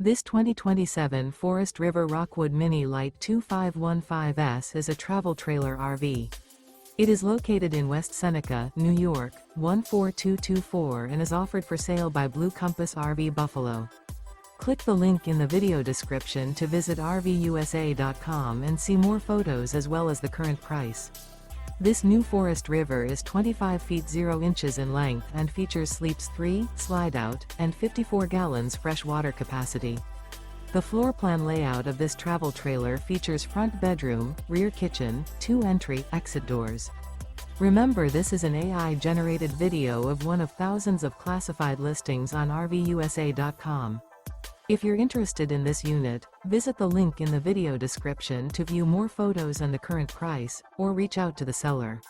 This 2027 Forest River Rockwood Mini Lite 2515S is a travel trailer RV. It is located in West Seneca, New York, 14224 and is offered for sale by Blue Compass RV Buffalo. Click the link in the video description to visit RVUSA.com and see more photos as well as the current price. This new Forest River is 25 feet 0 inches in length and features sleeps 3, Slideout, and 54 gallons fresh water capacity. The floor plan layout of this travel trailer features front bedroom, rear kitchen, 2 entry/exit doors. Remember, this is an AI-generated video of one of thousands of classified listings on RVUSA.com. If you're interested in this unit, visit the link in the video description to view more photos and the current price, or reach out to the seller.